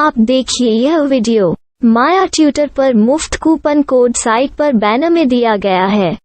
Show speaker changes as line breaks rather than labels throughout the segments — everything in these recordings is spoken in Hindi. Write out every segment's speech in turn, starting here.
आप देखिए यह वीडियो माया ट्यूटर पर मुफ्त कूपन कोड साइट पर बैनर में दिया गया है।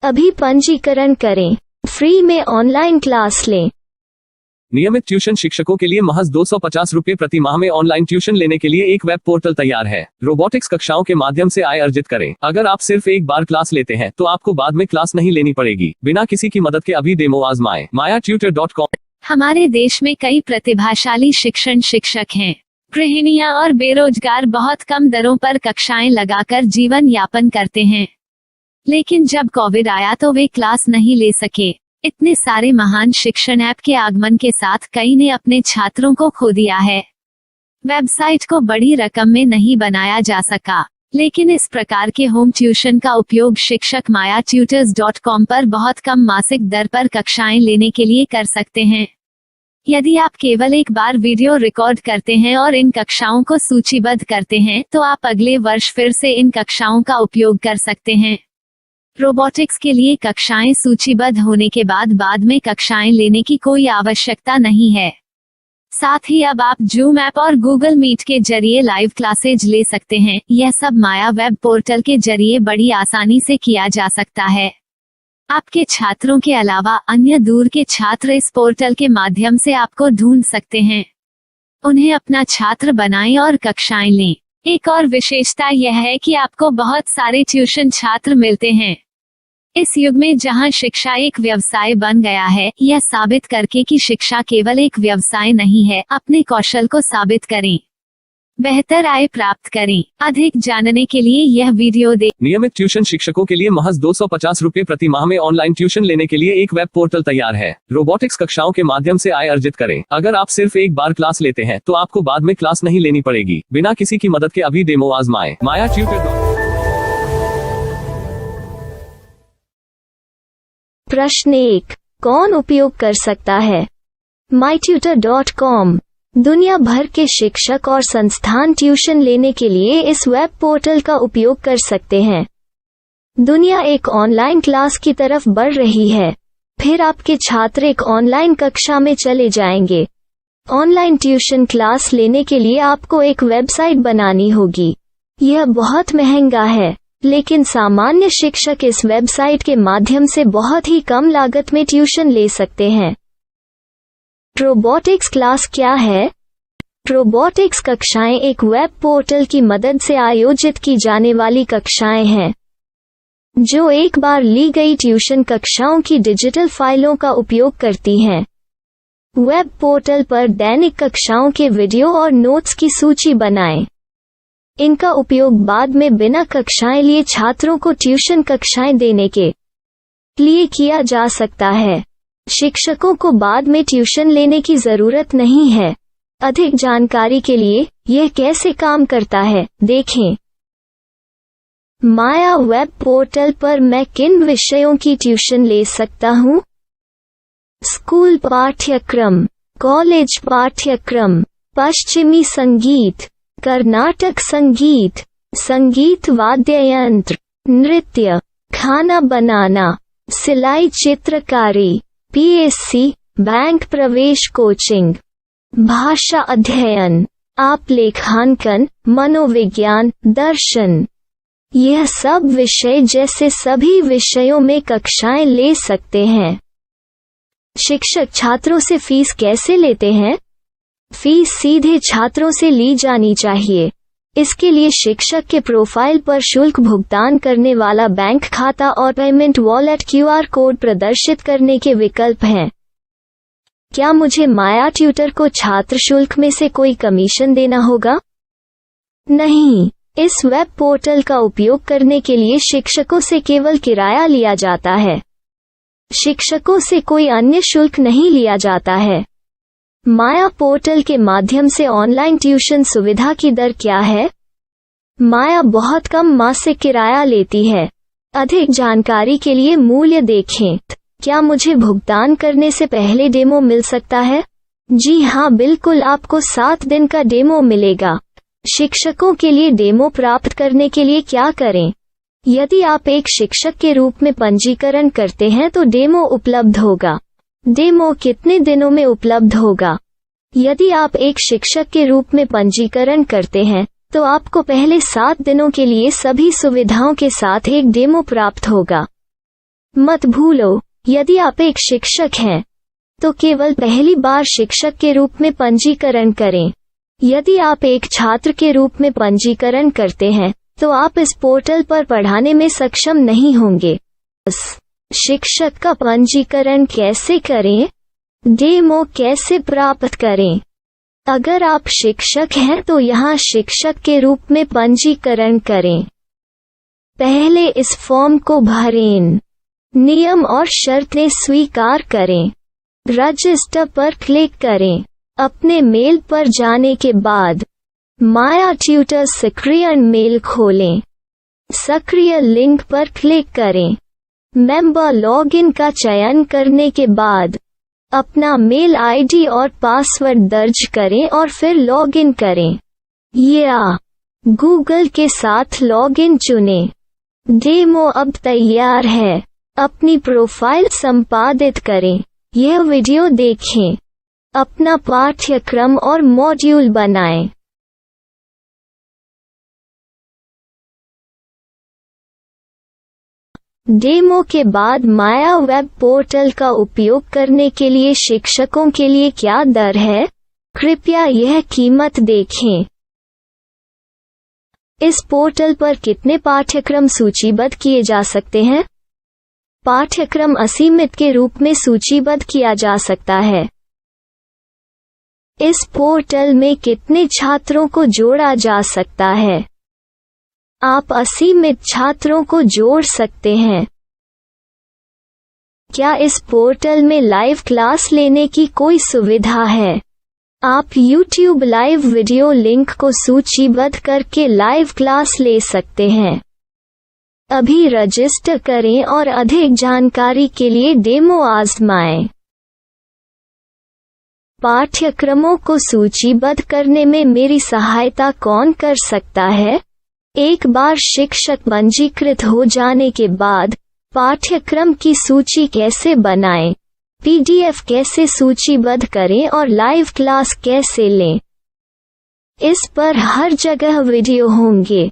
अभी पंजीकरण करें, फ्री में ऑनलाइन क्लास लें।
नियमित ट्यूशन शिक्षकों के लिए महज 250 रुपये प्रति माह में ऑनलाइन ट्यूशन लेने के लिए एक वेब पोर्टल तैयार है। रोबोटिक्स कक्षाओं के माध्यम से आय अर्जित करें। अगर आप सिर्फ एक बार क्लास लेते हैं तो आपको बाद में क्लास नहीं लेनी पड़ेगी। बिना किसी की मदद के अभी डेमो आजमाएं। mayatutor.com।
हमारे देश में कई प्रतिभाशाली शिक्षक हैं। गृहिणियां और बेरोजगार बहुत कम दरों पर कक्षाएं लगाकर जीवन यापन करते हैं, लेकिन जब कोविड आया तो वे क्लास नहीं ले सके। इतने सारे महान शिक्षण ऐप के आगमन के साथ कई ने अपने छात्रों को खो दिया है। वेबसाइट को बड़ी रकम में नहीं बनाया जा सका, लेकिन इस प्रकार के होम ट्यूशन का उपयोग शिक्षक mayatutors.com पर बहुत कम मासिक दर पर कक्षाएं लेने के लिए कर सकते हैं। यदि आप केवल एक बार वीडियो रिकॉर्ड करते हैं और इन कक्षाओं को सूचीबद्ध करते हैं तो आप अगले वर्ष फिर से इन कक्षाओं का उपयोग कर सकते हैं। रोबोटिक्स के लिए कक्षाएं सूचीबद्ध होने के बाद में कक्षाएं लेने की कोई आवश्यकता नहीं है। साथ ही अब आप जूम ऐप और गूगल मीट के जरिए लाइव क्लासेज ले सकते हैं। यह सब माया वेब पोर्टल के जरिए बड़ी आसानी से किया जा सकता है। आपके छात्रों के अलावा अन्य दूर के छात्र इस पोर्टल के माध्यम से आपको ढूंढ सकते हैं। उन्हें अपना छात्र बनाएं और कक्षाएं लें। एक और विशेषता यह है कि आपको बहुत सारे ट्यूशन छात्र मिलते हैं। इस युग में जहां शिक्षा एक व्यवसाय बन गया है, यह साबित करके कि शिक्षा केवल एक व्यवसाय नहीं है, अपने कौशल को साबित करें, बेहतर आय प्राप्त करें। अधिक जानने के लिए यह वीडियो देखें।
नियमित ट्यूशन शिक्षकों के लिए महज 250 रुपये प्रति माह में ऑनलाइन ट्यूशन लेने के लिए एक वेब पोर्टल तैयार है। रोबोटिक्स कक्षाओं के माध्यम से आय अर्जित करें। अगर आप सिर्फ एक बार क्लास लेते हैं तो आपको बाद में क्लास नहीं लेनी पड़ेगी। बिना किसी की मदद के अभी डेमो आजमाएं। mayatutor.com।
प्रश्न 1, कौन उपयोग कर सकता है? mytutor.com दुनिया भर के शिक्षक और संस्थान ट्यूशन लेने के लिए इस वेब पोर्टल का उपयोग कर सकते हैं। दुनिया एक ऑनलाइन क्लास की तरफ बढ़ रही है, फिर आपके छात्र एक ऑनलाइन कक्षा में चले जाएंगे। ऑनलाइन ट्यूशन क्लास लेने के लिए आपको एक वेबसाइट बनानी होगी। यह बहुत महंगा है, लेकिन सामान्य शिक्षक इस वेबसाइट के माध्यम से बहुत ही कम लागत में ट्यूशन ले सकते हैं। रोबोटिक्स क्लास क्या है? रोबोटिक्स कक्षाएं एक वेब पोर्टल की मदद से आयोजित की जाने वाली कक्षाएं हैं, जो एक बार ली गई ट्यूशन कक्षाओं की डिजिटल फाइलों का उपयोग करती हैं। वेब पोर्टल पर दैनिक कक्षाओं के वीडियो और नोट्स की सूची बनाएं। इनका उपयोग बाद में बिना कक्षाएं लिए छात्रों को ट्यूशन कक्षाएं देने के लिए किया जा सकता है। शिक्षकों को बाद में ट्यूशन लेने की जरूरत नहीं है। अधिक जानकारी के लिए यह कैसे काम करता है देखें। माया वेब पोर्टल पर मैं किन विषयों की ट्यूशन ले सकता हूँ? स्कूल पाठ्यक्रम, कॉलेज पाठ्यक्रम, पश्चिमी संगीत, कर्नाटक संगीत, संगीत वाद्य यंत्र, नृत्य, खाना बनाना, सिलाई चित्रकारी, पीएससी, बैंक प्रवेश कोचिंग, भाषा अध्ययन, आप लेखांकन, मनोविज्ञान, दर्शन। यह सब विषय जैसे सभी विषयों में कक्षाएं ले सकते हैं। शिक्षक छात्रों से फीस कैसे लेते हैं? फीस सीधे छात्रों से ली जानी चाहिए। इसके लिए शिक्षक के प्रोफाइल पर शुल्क भुगतान करने वाला बैंक खाता और पेमेंट वॉलेट क्यूआर कोड प्रदर्शित करने के विकल्प हैं। क्या मुझे माया ट्यूटर को छात्र शुल्क में से कोई कमीशन देना होगा? नहीं, इस वेब पोर्टल का उपयोग करने के लिए शिक्षकों से केवल किराया लिया जाता है। शिक्षकों से कोई अन्य शुल्क नहीं लिया जाता है। माया पोर्टल के माध्यम से ऑनलाइन ट्यूशन सुविधा की दर क्या है? माया बहुत कम मासिक किराया लेती है। अधिक जानकारी के लिए मूल्य देखें। क्या मुझे भुगतान करने से पहले डेमो मिल सकता है? जी हाँ, बिल्कुल, आपको 7 दिन का डेमो मिलेगा। शिक्षकों के लिए डेमो प्राप्त करने के लिए क्या करें? यदि आप एक शिक्षक के रूप में पंजीकरण करते हैं तो डेमो उपलब्ध होगा। डेमो कितने दिनों में उपलब्ध होगा? यदि आप एक शिक्षक के रूप में पंजीकरण करते हैं तो आपको पहले 7 दिनों के लिए सभी सुविधाओं के साथ एक डेमो प्राप्त होगा। मत भूलो, यदि आप एक शिक्षक हैं तो केवल पहली बार शिक्षक के रूप में पंजीकरण करें। यदि आप एक छात्र के रूप में पंजीकरण करते हैं तो आप इस पोर्टल पर पढ़ाने में सक्षम नहीं होंगे। शिक्षक का पंजीकरण कैसे करें? डेमो कैसे प्राप्त करें? अगर आप शिक्षक हैं तो यहाँ शिक्षक के रूप में पंजीकरण करें। पहले इस फॉर्म को भरें, नियम और शर्तें स्वीकार करें, रजिस्टर पर क्लिक करें। अपने मेल पर जाने के बाद माया ट्यूटर सक्रिय मेल खोलें। सक्रिय लिंक पर क्लिक करें। मेंबर लॉगिन का चयन करने के बाद अपना मेल आईडी और पासवर्ड दर्ज करें और फिर लॉगिन करें या गूगल के साथ लॉगिन चुनें। डेमो अब तैयार है। अपनी प्रोफाइल संपादित करें। यह वीडियो देखें। अपना पाठ्यक्रम और मॉड्यूल बनाएं। डेमो के बाद माया वेब पोर्टल का उपयोग करने के लिए शिक्षकों के लिए क्या दर है? कृपया यह कीमत देखें। इस पोर्टल पर कितने पाठ्यक्रम सूचीबद्ध किए जा सकते हैं? पाठ्यक्रम असीमित के रूप में सूचीबद्ध किया जा सकता है। इस पोर्टल में कितने छात्रों को जोड़ा जा सकता है? आप असीमित छात्रों को जोड़ सकते हैं। क्या इस पोर्टल में लाइव क्लास लेने की कोई सुविधा है? आप YouTube लाइव वीडियो लिंक को सूचीबद्ध करके लाइव क्लास ले सकते हैं। अभी रजिस्टर करें और अधिक जानकारी के लिए डेमो आजमाएं। पाठ्यक्रमों को सूचीबद्ध करने में मेरी सहायता कौन कर सकता है? एक बार शिक्षक पंजीकृत हो जाने के बाद पाठ्यक्रम की सूची कैसे बनाएं, PDF कैसे सूचीबद्ध करें और लाइव क्लास कैसे लें, इस पर हर जगह वीडियो होंगे।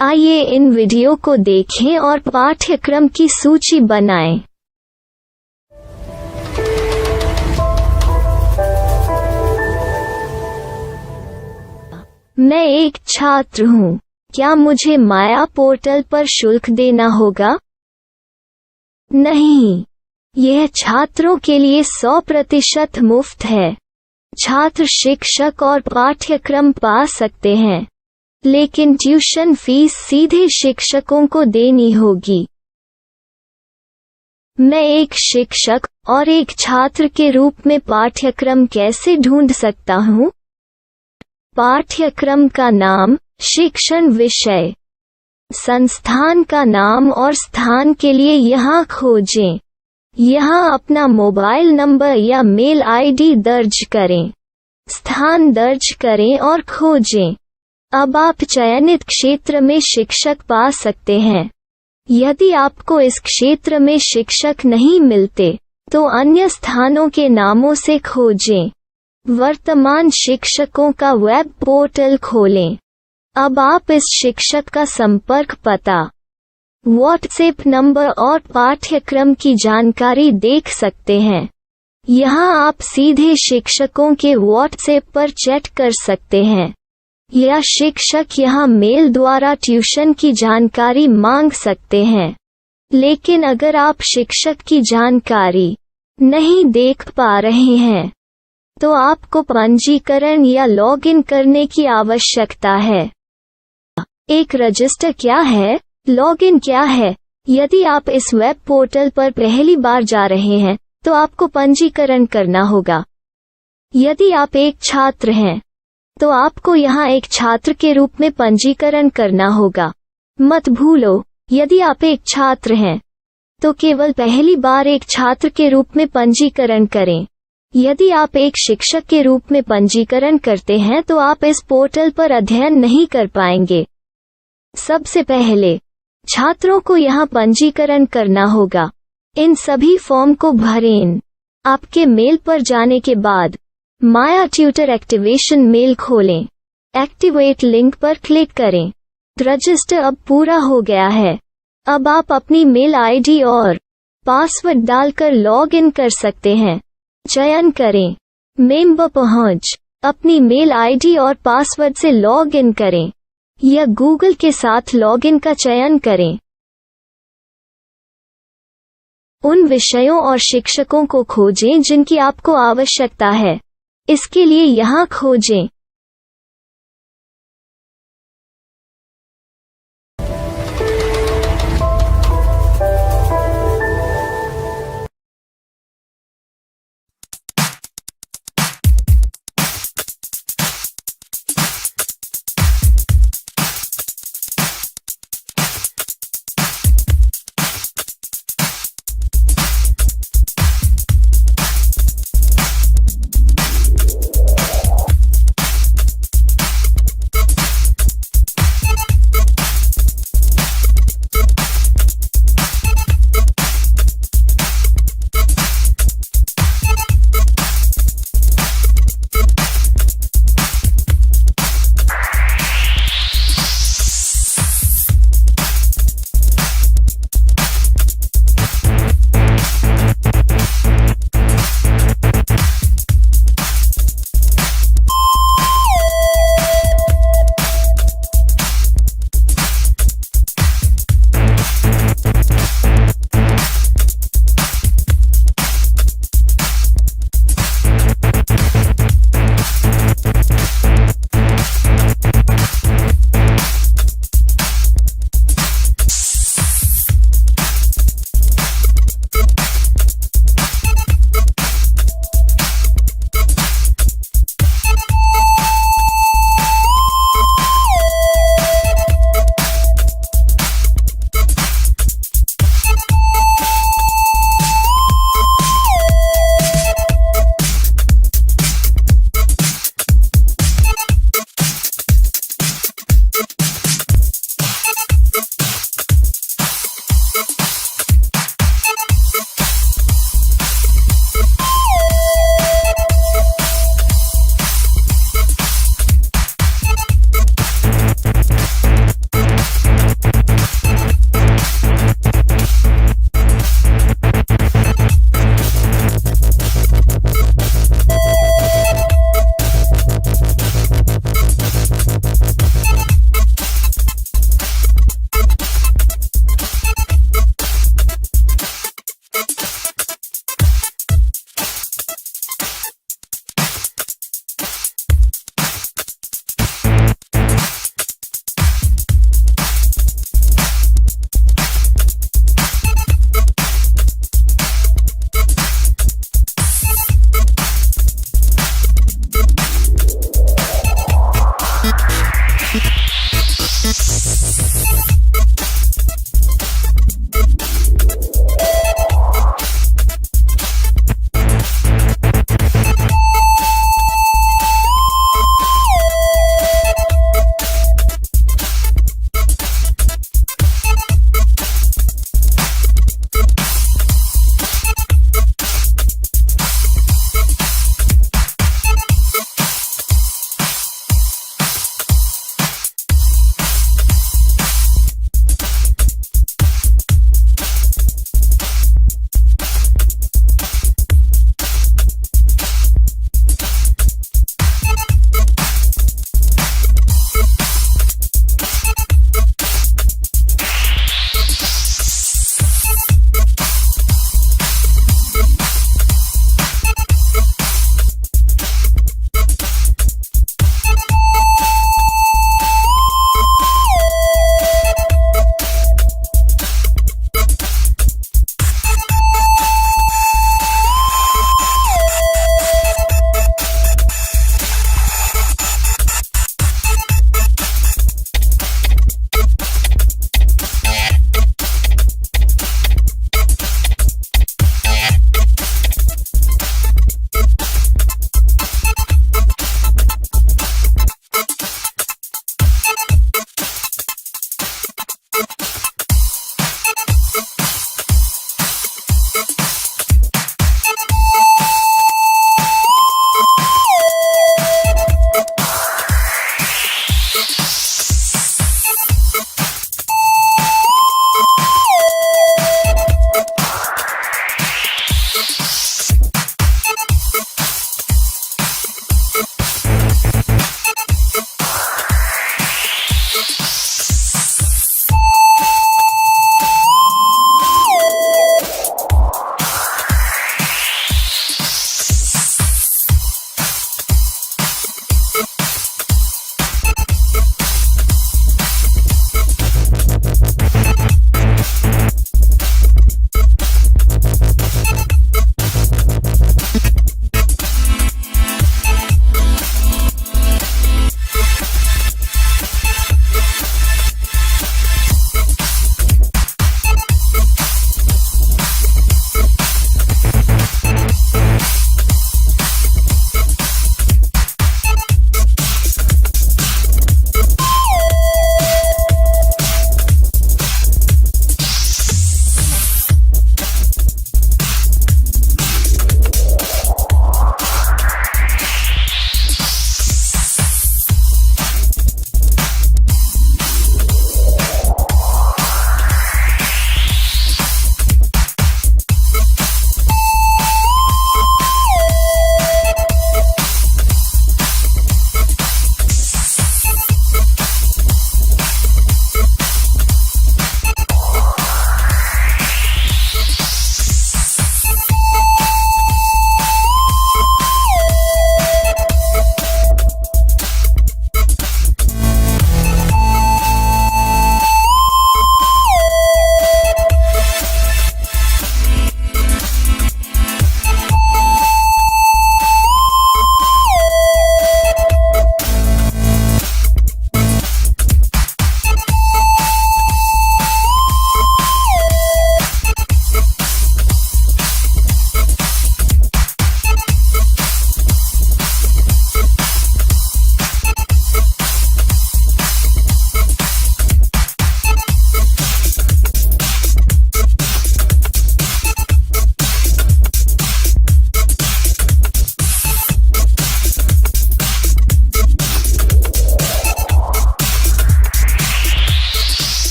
आइए इन वीडियो को देखें और पाठ्यक्रम की सूची बनाएं। मैं एक छात्र हूँ। क्या मुझे माया पोर्टल पर शुल्क देना होगा? नहीं, यह छात्रों के लिए 100% मुफ्त है। छात्र शिक्षक और पाठ्यक्रम पा सकते हैं, लेकिन ट्यूशन फीस सीधे शिक्षकों को देनी होगी। मैं एक शिक्षक और एक छात्र के रूप में पाठ्यक्रम कैसे ढूंढ सकता हूँ? पाठ्यक्रम का नाम, शिक्षण विषय, संस्थान का नाम और स्थान के लिए यहाँ खोजें। यहाँ अपना मोबाइल नंबर या मेल आईडी दर्ज करें। स्थान दर्ज करें और खोजें। अब आप चयनित क्षेत्र में शिक्षक पा सकते हैं। यदि आपको इस क्षेत्र में शिक्षक नहीं मिलते तो अन्य स्थानों के नामों से खोजें। वर्तमान शिक्षकों का वेब पोर्टल खोलें। अब आप इस शिक्षक का संपर्क पता, व्हाट्सएप नंबर और पाठ्यक्रम की जानकारी देख सकते हैं। यहाँ आप सीधे शिक्षकों के व्हाट्सएप पर चैट कर सकते हैं या शिक्षक यहाँ मेल द्वारा ट्यूशन की जानकारी मांग सकते हैं। लेकिन अगर आप शिक्षक की जानकारी नहीं देख पा रहे हैं तो आपको पंजीकरण या लॉगिन करने की आवश्यकता है। एक रजिस्टर क्या है? लॉगिन क्या है? यदि आप इस वेब पोर्टल पर पहली बार जा रहे हैं तो आपको पंजीकरण करना होगा। यदि आप एक छात्र हैं तो आपको यहाँ एक छात्र के रूप में पंजीकरण करना होगा। मत भूलो, यदि आप एक छात्र हैं तो केवल पहली बार एक छात्र के रूप में पंजीकरण करें। यदि आप एक शिक्षक के रूप में पंजीकरण करते हैं तो आप इस पोर्टल पर अध्ययन नहीं कर पाएंगे। सबसे पहले छात्रों को यहाँ पंजीकरण करना होगा। इन सभी फॉर्म को भरें। आपके मेल पर जाने के बाद माया ट्यूटर एक्टिवेशन मेल खोलें। एक्टिवेट लिंक पर क्लिक करें। रजिस्टर अब पूरा हो गया है। अब आप अपनी मेल आईडी और पासवर्ड डालकर लॉग इन कर सकते हैं। चयन करें मेंबर पहुंच। अपनी मेल आईडी और पासवर्ड से लॉग इन करें या गूगल के साथ लॉगिन का चयन करें। उन विषयों और शिक्षकों को खोजें जिनकी आपको आवश्यकता है। इसके लिए यहाँ खोजें।